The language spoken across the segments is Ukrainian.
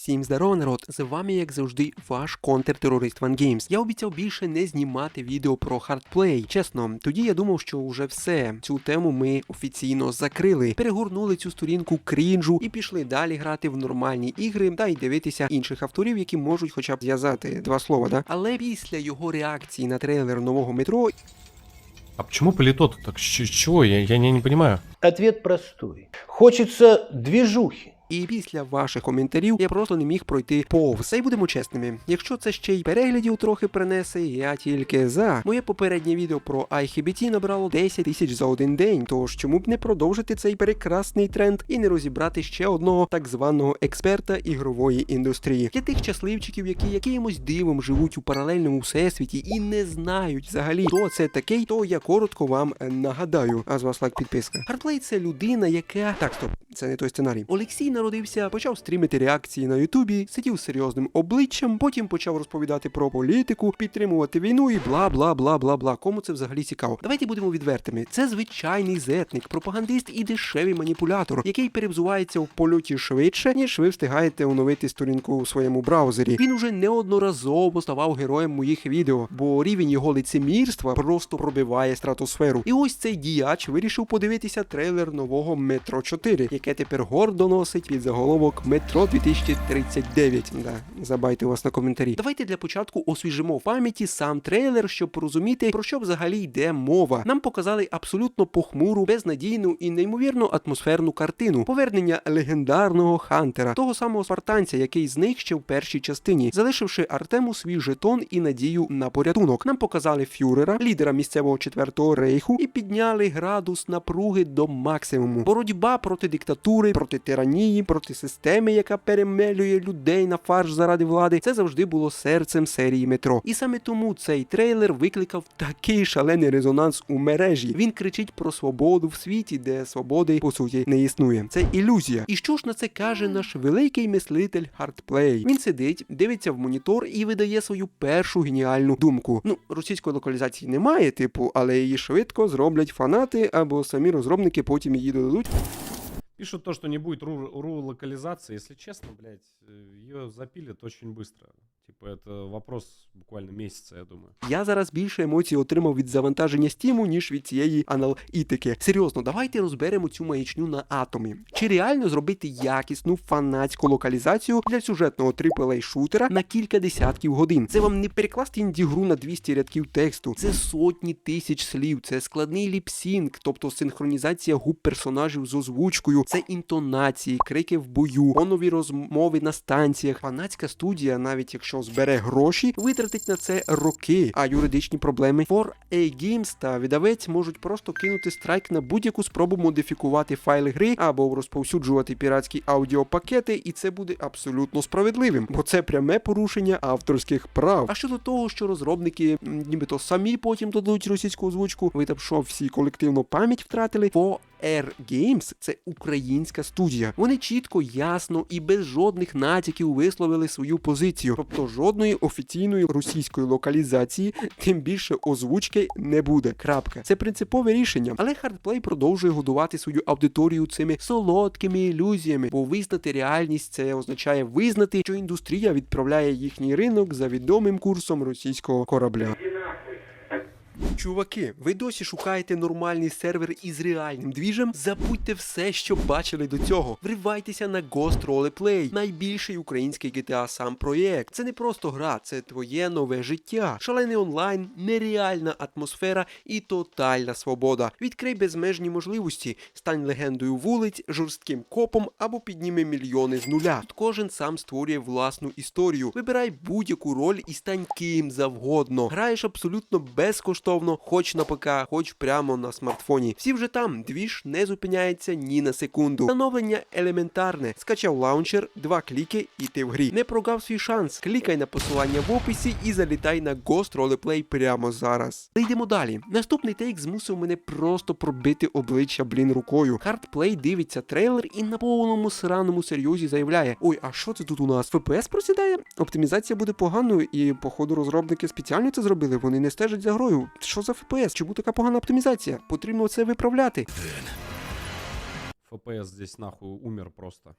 Всім здорово, народ! З вами, як завжди, ваш контртерорист Ван Геймс. Я обіцяв більше не знімати відео про хардплей. Чесно, тоді я думав, що вже все. Цю тему ми офіційно закрили. Перегорнули цю сторінку крінжу і пішли далі грати в нормальні ігри та й дивитися інших авторів, які можуть хоча б зв'язати два слова, да? Але після його реакції на трейлер нового метро... А почему по литоту так? Чего? Я не понимаю. Ответ простой. Хочется движухи. І після ваших коментарів я просто не міг пройти повз. Та й будемо чесними, якщо це ще й переглядів трохи принесе, я тільки за. Моє попереднє відео про IGBT набрало 10 тисяч за один день, тож чому б не продовжити цей прекрасний тренд і не розібрати ще одного так званого експерта ігрової індустрії. Для тих щасливчиків, які якимось дивом живуть у паралельному всесвіті і не знають взагалі, хто це такий, то я коротко вам нагадаю. А з вас лайк, підписка. Хардплей — це людина, яка... Так, стоп, це не той сценарій. Олексій народився, почав стрімити реакції на Ютубі, сидів з серйозним обличчям, потім почав розповідати про політику, підтримувати війну і бла-бла-бла-бла-бла. Кому це взагалі цікаво? Давайте будемо відвертими. Це звичайний зетник, пропагандист і дешевий маніпулятор, який перевзувається в польоті швидше, ніж ви встигаєте оновити сторінку у своєму браузері. Він уже неодноразово ставав героєм моїх відео, бо рівень його лицемірства просто пробиває стратосферу. І ось цей діяч вирішив подивитися трейлер нового Метро 4, яке тепер гордо носить під заголовок Метро 2039. Да, забайте вас на коментарі. Давайте для початку освіжимо в пам'яті сам трейлер, щоб порозуміти, про що взагалі йде мова. Нам показали абсолютно похмуру, безнадійну і неймовірно атмосферну картину. Повернення легендарного Хантера, того самого спартанця, який зник ще в першій частині, залишивши Артему свій жетон і надію на порятунок. Нам показали фюрера, лідера місцевого Четвертого рейху, і підняли градус напруги до максимуму. Боротьба проти диктатури, проти тиранії, проти системи, яка перемелює людей на фарш заради влади, це завжди було серцем серії Метро. І саме тому цей трейлер викликав такий шалений резонанс у мережі. Він кричить про свободу в світі, де свободи, по суті, не існує. Це ілюзія. І що ж на це каже наш великий мислитель хардплей? Він сидить, дивиться в монітор і видає свою першу геніальну думку. Ну, російської локалізації немає, типу, але її швидко зроблять фанати, або самі розробники потім її додадуть. Пишут то, что не будет ру-локализации. Если честно, блядь, ее запилят очень быстро. Типа, это вопрос буквально месяца, я думаю. Я зараз більше емоцій отримав від завантаження Стіму, ніж від цієї аналітики. Серйозно, давайте розберемо цю маячню на атомі. Чи реально зробити якісну фанатську локалізацію для сюжетного AAA-шутера на кілька десятків годин? Це вам не перекласти інді-гру на 200 рядків тексту. Це сотні тисяч слів, це складний ліпсінг, тобто синхронізація губ персонажів з озвучкою, це інтонації, крики в бою, фонові розмови на станціях. Фанатська студія, навіть якщо збере гроші, витратить на це роки, а юридичні проблеми 4A Games та видавець можуть просто кинути страйк на будь-яку спробу модифікувати файли гри або розповсюджувати піратські аудіопакети, і це буде абсолютно справедливим, бо це пряме порушення авторських прав. А щодо того, що розробники нібито самі потім додадуть російську озвучку, ви там що, всі колективно пам'ять втратили? 4A Games – це українська студія. Вони чітко, ясно і без жодних натяків висловили свою позицію. Тобто жодної офіційної російської локалізації, тим більше озвучки не буде. Крапка. Це принципове рішення. Але хардплей продовжує годувати свою аудиторію цими солодкими ілюзіями, бо визнати реальність – це означає визнати, що індустрія відправляє їхній ринок за відомим курсом російського корабля. Чуваки, ви досі шукаєте нормальний сервер із реальним двіжем? Забудьте все, що бачили до цього. Вривайтеся на Ghost Roleplay, найбільший український GTA сам проєкт. Це не просто гра, це твоє нове життя. Шалений онлайн, нереальна атмосфера і тотальна свобода. Відкрий безмежні можливості, стань легендою вулиць, жорстким копом або підніми мільйони з нуля. Тут кожен сам створює власну історію. Вибирай будь-яку роль і стань ким завгодно. Граєш абсолютно безкоштовно, хоч на ПК, хоч прямо на смартфоні. Всі вже там, двіж не зупиняється ні на секунду. Встановлення елементарне. Скачав лаунчер, 2 кліки і ти в грі. Не прогав свій шанс. Клікай на посилання в описі і залітай на Ghost Roleplay прямо зараз. Йдемо далі. Наступний тейк змусив мене просто пробити обличчя, рукою. Хардплей дивиться трейлер і на повному сраному серйозі заявляє: ой, а що це тут у нас? ФПС просідає? Оптимізація буде поганою і, походу, розробники спеціально це зробили. Вони не стежать за грою. Що за ФПС? Чому така погана оптимізація? Потрібно це виправляти. ФПС здесь нахуй умер просто.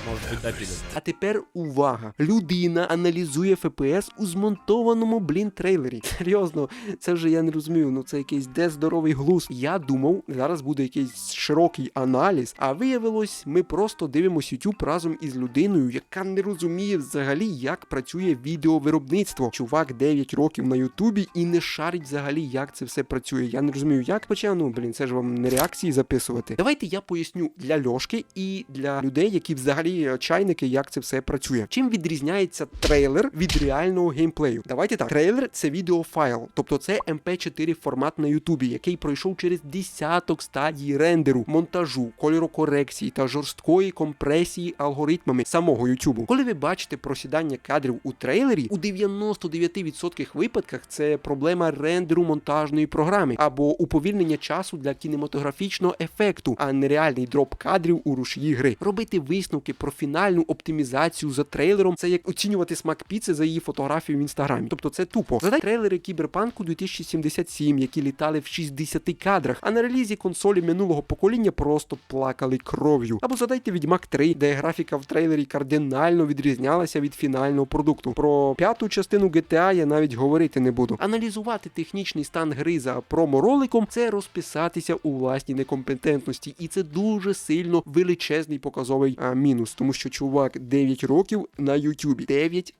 Может быть, допилит. А тепер увага. Людина аналізує ФПС у змонтованому, трейлері. Серйозно, це вже я не розумію, ну це якийсь де здоровий глузд. Я думав, зараз буде якийсь широкий аналіз, а виявилось, ми просто дивимося YouTube разом із людиною, яка не розуміє взагалі, як працює відеовиробництво. Чувак 9 років на Ютубі і не шарить взагалі, як це все працює. Я не розумію, як. Хоча, це ж вам не реакції записувати. Давайте я поясню для Льошки і для людей, які взагалі чайники, як це все працює. Чим відрізняється трейлер від реального геймплею? Давайте так. Трейлер — це відеофайл, тобто це MP4 формат на Ютубі, який пройшов через десяток стадій рендеру, монтажу, кольорокорекції та жорсткої компресії алгоритмами самого Ютубу. Коли ви бачите просідання кадрів у трейлері, у 99% випадках це проблема рендеру монтажної програми або уповільнення часу для кінематографічного ефекту, а не реальний дроп кадрів у рушії гри. Робити висновки про фінальну оптимізацію за трейлером — це як оцінювати смак піци за її фотографію в інстаграмі. Тобто це тупо. Задай трейлери Кіберпанку 2077, які літали в 60 кадрах, а на релізі консолі минулого покоління просто плакали кров'ю. Або задайте Відьмак 3, де графіка в трейлері кардинально відрізнялася від фінального продукту. Про п'яту частину GTA я навіть говорити не буду. Аналізувати технічний стан гри за промо-роликом — це розписатися у власній некомпетентності, і це дуже сильно величезний показовий мінус, тому що чувак 9 років на Ютубі. 9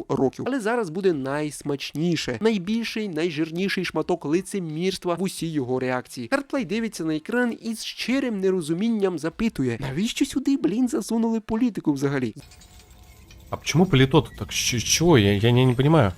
років. Але зараз буде найсмачніше, найбільший, найжирніший шматок лицемірства в усій його реакції. Хардплей дивиться на екран і з щирим нерозумінням запитує: навіщо сюди, засунули політику взагалі? А почему полито-то так? Чего? Я не понимаю.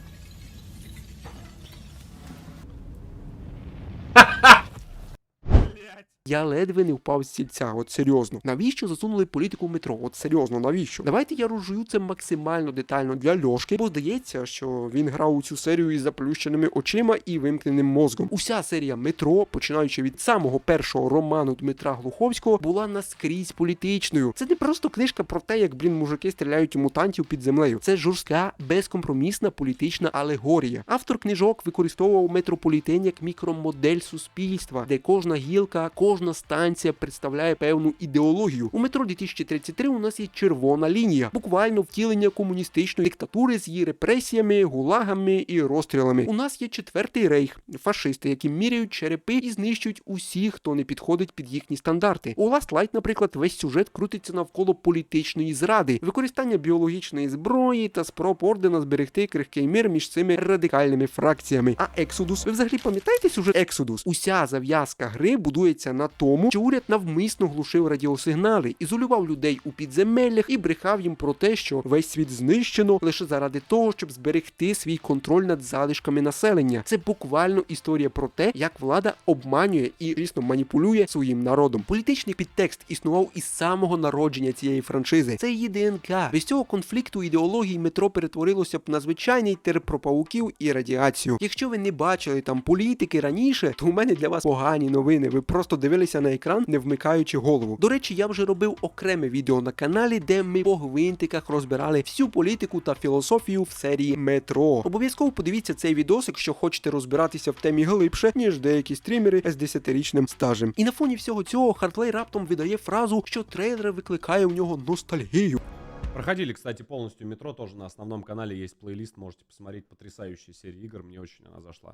Я ледве не впав з стільця, от серйозно. Навіщо засунули політику в метро? От серйозно, навіщо? Давайте я розжую це максимально детально для Льошки, бо здається, що він грав у цю серію із заплющеними очима і вимкненим мозком. Уся серія Метро, починаючи від самого першого роману Дмитра Глуховського, була наскрізь політичною. Це не просто книжка про те, як, мужики стріляють у мутантів під землею. Це жорстка, безкомпромісна політична алегорія. Автор книжок використовував метрополітен як мікромодель суспільства, де кожна гілка, кожна станція представляє певну ідеологію. У метро 2033 у нас є червона лінія, буквально втілення комуністичної диктатури з її репресіями, гулагами і розстрілами. У нас є четвертий рейх, фашисти, які міряють черепи і знищують усіх, хто не підходить під їхні стандарти. У Last Light, наприклад, весь сюжет крутиться навколо політичної зради, використання біологічної зброї та спроб ордена зберегти крихкий мир між цими радикальними фракціями. А Exodus? Ви взагалі пам'ятаєте сюжет Exodus? Уся зав'язка гри будується на тому, що уряд навмисно глушив радіосигнали, ізолював людей у підземеллях і брехав їм про те, що весь світ знищено лише заради того, щоб зберегти свій контроль над залишками населення. Це буквально історія про те, як влада обманює і, звісно, маніпулює своїм народом. Політичний підтекст існував із самого народження цієї франшизи. Це її ДНК. Без цього конфлікту ідеології метро перетворилося б на звичайний терп про павуків і радіацію. Якщо ви не бачили там політики раніше, то у мене для вас погані новини. Ви просто дивилися на екран, не вмикаючи голову. До речі, я вже робив окреме відео на каналі, де ми по гвинтиках розбирали всю політику та філософію в серії Метро. Обов'язково подивіться цей відос, якщо хочете розбиратися в темі глибше, ніж деякі стрімери з 10-річним стажем. І на фоні всього цього Хардплей раптом видає фразу, що трейлер викликає у нього ностальгію. Проходили, кстати, полностью Метро, тоже на основном канале есть плейлист, можете посмотреть потрясающие серии игр, мне очень она зашла.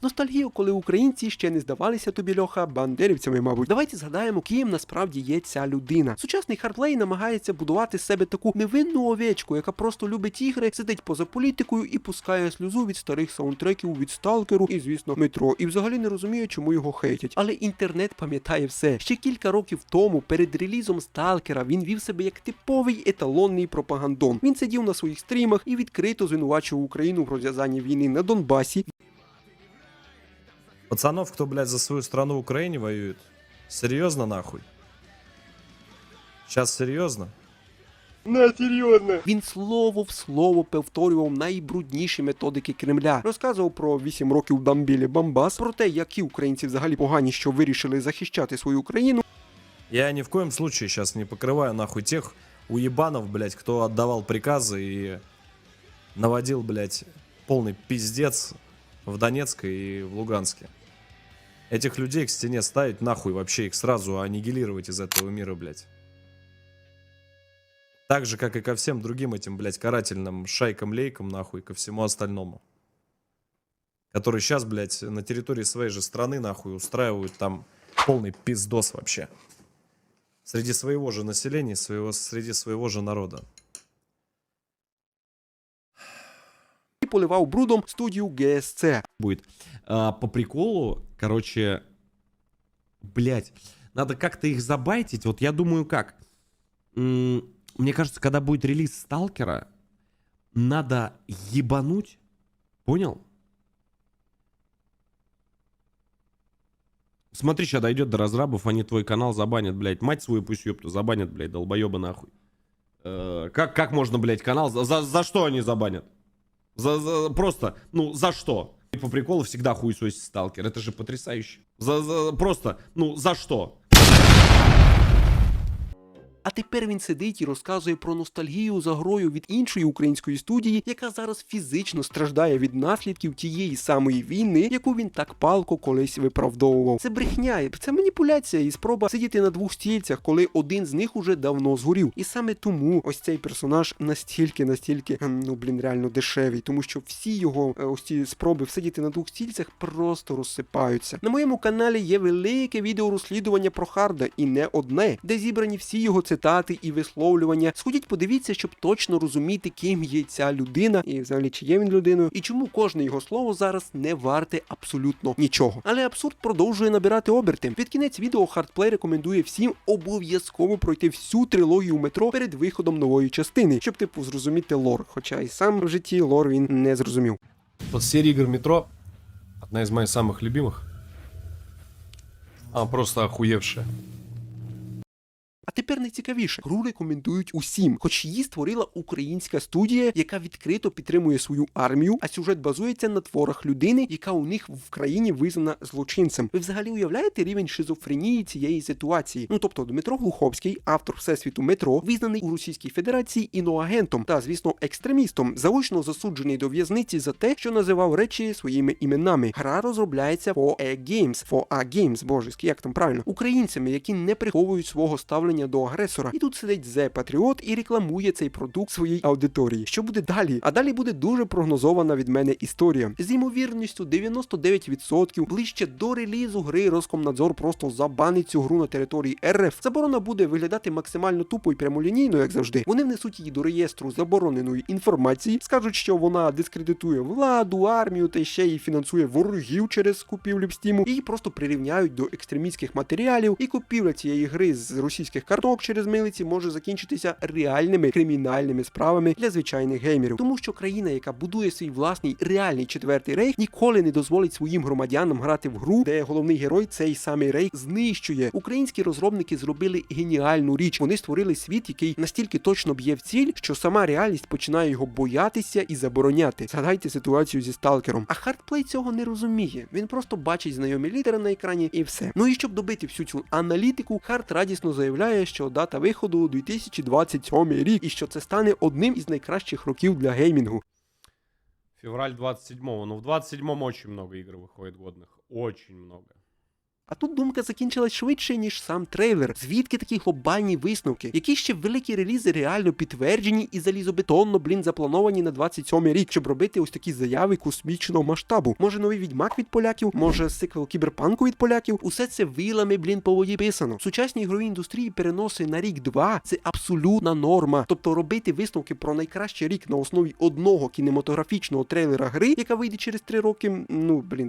Ностальгію, коли українці ще не здавалися тобі, Льоха, бандерівцями, мабуть. Давайте згадаємо, ким насправді є ця людина. Сучасний Хардплей намагається будувати з себе таку невинну овечку, яка просто любить ігри, сидить поза політикою і пускає сльозу від старих саундтреків, від Сталкеру і, звісно, Метро. І взагалі не розуміє, чому його хейтять. Але інтернет пам'ятає все. Ще кілька років тому, перед релізом Сталкера, він вів себе як типовий еталонний пропагандон. Він сидів на своїх стрімах і відкрито звинувачував Україну в розв'язанні війни на Донбасі. Пацанов, кто, блядь, за свою страну в Украине воюет? Серьезно, нахуй? Сейчас серьезно? Він слово в слово повторював найбрудніші методики Кремля. Розказував про 8 років в Дамбілі Бамбас, про те, які українці взагалі погані, що вирішили захищати свою країну. Я ни в коем случае сейчас не покрываю, нахуй, тех уебанов, блядь, кто отдавал приказы и наводил, блядь, полный пиздец в Донецке и в Луганске. Этих людей к стене ставить, нахуй, вообще их сразу аннигилировать из этого мира, блядь. Так же, как и ко всем другим этим, блядь, карательным шайкам-лейкам, нахуй, ко всему остальному. Которые сейчас, блядь, на территории своей же страны, нахуй, устраивают там полный пиздос вообще. Среди своего же населения, среди своего же народа. І поливав брудом студію ГСЦ. Будет. По приколу, короче, блядь, надо как-то их забайтить. Вот я думаю, как. Мне кажется, когда будет релиз Сталкера, надо ебануть. Понял? Смотри, сейчас дойдет до разрабов, они твой канал забанят, блядь. Мать свою пусть ёпту забанят, блядь, долбоёбы нахуй. Как можно, блядь, канал... За что они забанят? Просто, ну, за что? По приколу всегда хуесосит Сталкер. Это же потрясающе. Просто, ну, за что? А тепер він сидить і розказує про ностальгію за грою від іншої української студії, яка зараз фізично страждає від наслідків тієї самої війни, яку він так палко колись виправдовував. Це брехня, це маніпуляція і спроба сидіти на двох стільцях, коли один з них уже давно згорів. І саме тому ось цей персонаж настільки, ну блін, реально дешевий, тому що всі його ось ці спроби всидіти на двох стільцях просто розсипаються. На моєму каналі є велике відео розслідування про Харда, і не одне, де зібрані всі його цитати і висловлювання. Сходіть, подивіться, щоб точно розуміти, ким є ця людина, і взагалі, чи є він людиною, і чому кожне його слово зараз не варте абсолютно нічого. Але абсурд продовжує набирати оберти. Під кінець відео Hardplay рекомендує всім обов'язково пройти всю трилогію метро перед виходом нової частини, щоб, типу, зрозуміти лор. Хоча і сам в житті лор він не зрозумів. Вот серия игр Метро, одна из моих самых любимых. Она просто охуевшая. А тепер найцікавіше, гру рекомендують усім, хоч її створила українська студія, яка відкрито підтримує свою армію, а сюжет базується на творах людини, яка у них в країні визнана злочинцем. Ви взагалі уявляєте рівень шизофренії цієї ситуації? Ну тобто Дмитро Глуховський, автор всесвіту Метро, визнаний у Російській Федерації іноагентом та, звісно, екстремістом, заочно засуджений до в'язниці за те, що називав речі своїми іменами. Гра розробляється for A Games, боже, як там правильно, українцями, які не приховують свого ставлення до агресора. І тут сидить The Patriot і рекламує цей продукт своїй аудиторії. Що буде далі? А далі буде дуже прогнозована від мене історія. З ймовірністю 99% ближче до релізу гри Роскомнадзор просто забанить цю гру на території РФ. Заборона буде виглядати максимально тупо і прямолінійно, як завжди. Вони внесуть її до реєстру забороненої інформації, скажуть, що вона дискредитує владу, армію та ще й фінансує ворогів через купівлю в Стіму. Її просто прирівняють до екстремістських матеріалів, і купівля цієї гри з російських карток через милиці може закінчитися реальними кримінальними справами для звичайних геймерів. Тому що країна, яка будує свій власний реальний четвертий рейх, ніколи не дозволить своїм громадянам грати в гру, де головний герой цей самий рейх знищує. Українські розробники зробили геніальну річ. Вони створили світ, який настільки точно б'є в ціль, що сама реальність починає його боятися і забороняти. Згадайте ситуацію зі Сталкером. А Hardplay цього не розуміє. Він просто бачить знайомі літери на екрані і все. Ну і щоб добити всю цю аналітику, Хард радісно заявляє, що дата виходу 2027 рік, і що це стане одним із найкращих років для геймінгу. Февраль 27-го. Ну, в 27-м очень много игр выходит годных. Очень много. А тут думка закінчилась швидше, ніж сам трейлер. Звідки такі глобальні висновки? Які ще великі релізи реально підтверджені і залізобетонно, заплановані на 27-й рік, щоб робити ось такі заяви космічного масштабу? Може новий Відьмак від поляків? Може сиквел Кіберпанку від поляків? Усе це вилами, по воді писано. В сучасній ігровій індустрії переноси на рік-два – це абсолютна норма. Тобто робити висновки про найкращий рік на основі одного кінематографічного трейлера гри, яка вийде через 3 роки,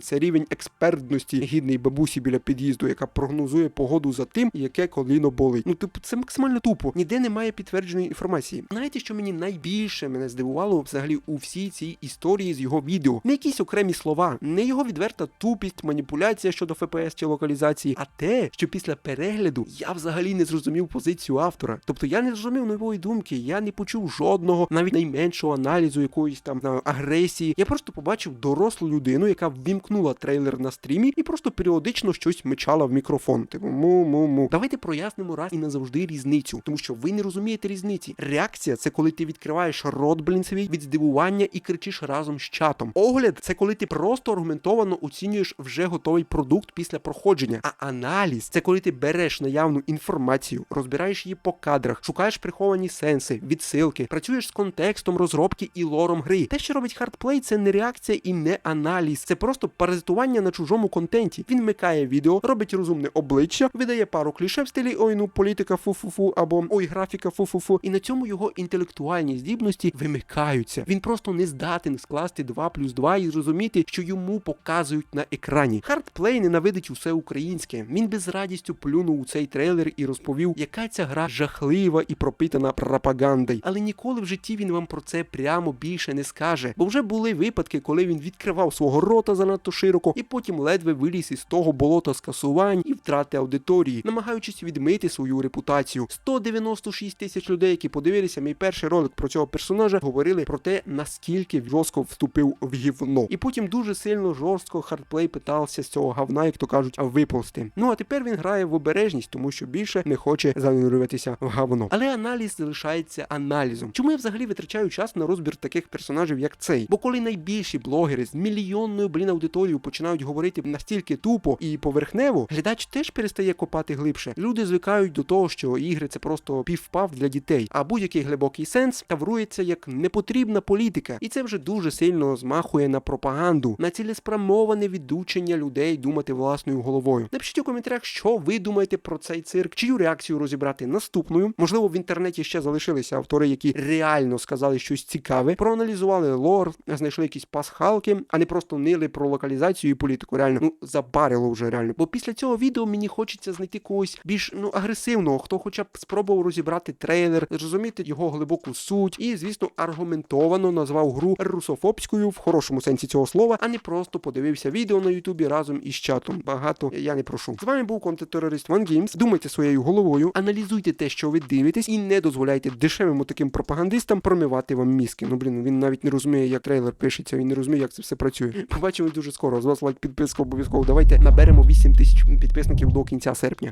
це рівень експертності гідний бабусі біля під'їзду, яка прогнозує погоду за тим, яке коліно болить. Це максимально тупо. Ніде немає підтвердженої інформації. Знаєте, що мені найбільше здивувало взагалі у всій цій історії з його відео? Не якісь окремі слова, не його відверта тупість, маніпуляція щодо ФПС чи локалізації, а те, що після перегляду я взагалі не зрозумів позицію автора. Тобто я не зрозумів нової думки, я не почув жодного, навіть найменшого аналізу якоїсь там агресії. Я просто побачив дорослу людину, яка ввімкнула трейлер на стрімі і просто періодично щось щось мечала в мікрофон. Типу, му-му-му. Давайте прояснимо раз і назавжди різницю, тому що ви не розумієте різниці. Реакція — це коли ти відкриваєш рот, блін, свій від здивування і кричиш разом з чатом. Огляд — це коли ти просто аргументовано оцінюєш вже готовий продукт після проходження. А аналіз — це коли ти береш наявну інформацію, розбираєш її по кадрах, шукаєш приховані сенси, відсилки, працюєш з контекстом розробки і лором гри. Те, що робить Hardplay, це не реакція і не аналіз. Це просто паразитування на чужому контенті. Він вмикає відео, робить розумне обличчя, видає пару кліше в стилі «Ой, ну, політика фу-фу-фу» або «Ой, графіка фу-фу-фу». І на цьому його інтелектуальні здібності вимикаються. Він просто не здатен скласти 2+2 і зрозуміти, що йому показують на екрані. Hardplay ненавидить усе українське. Він без радістю плюнув у цей трейлер і розповів, яка ця гра жахлива і пропитана пропагандою. Але ніколи в житті він вам про це прямо більше не скаже. Бо вже були випадки, коли він відкривав свого рота занадто широко і потім ледве виліз із того болота скасувань і втрати аудиторії, намагаючись відмити свою репутацію. 196 тисяч людей, які подивилися мій перший ролик про цього персонажа, говорили про те, наскільки жорстко вступив в гівно. І потім дуже сильно жорстко Hardplay питався з цього говна, як то кажуть, виползти. Ну а тепер він грає в обережність, тому що більше не хоче занурюватися в говно. Але аналіз залишається аналізом. Чому я взагалі витрачаю час на розбір таких персонажів, як цей? Бо коли найбільші блогери з мільйонною, аудиторією починають говорити настільки тупо і поверхнево, глядач теж перестає копати глибше. Люди звикають до того, що ігри — це просто півпав для дітей, а будь-який глибокий сенс таврується як непотрібна політика. І це вже дуже сильно змахує на пропаганду, на цілеспрямоване відучення людей думати власною головою. Напишіть у коментарях, що ви думаєте про цей цирк, чию реакцію розібрати наступною. Можливо, в інтернеті ще залишилися автори, які реально сказали щось цікаве, проаналізували лор, знайшли якісь пасхалки, а не просто нили про локалізацію і політику. Реально, забарило вже реально. Бо після цього відео мені хочеться знайти когось більш, агресивного, хто хоча б спробував розібрати трейлер, зрозуміти його глибоку суть і, звісно, аргументовано назвав гру русофобською в хорошому сенсі цього слова, а не просто подивився відео на ютубі разом із чатом. Багато я не прошу. З вами був контент-терорист OneGames. Думайте своєю головою, аналізуйте те, що ви дивитесь, і не дозволяйте дешевим таким пропагандистам промивати вам мізки. Він навіть не розуміє, як трейлер пишеться, він не розуміє, як це все працює. Побачимось дуже скоро. З вас лайк, підписка обов'язково. Давайте наберемо 8 тисяч підписників до кінця серпня.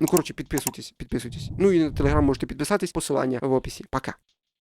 Підписуйтесь. Ну і на телеграм можете підписатись, посилання в описі. Пока.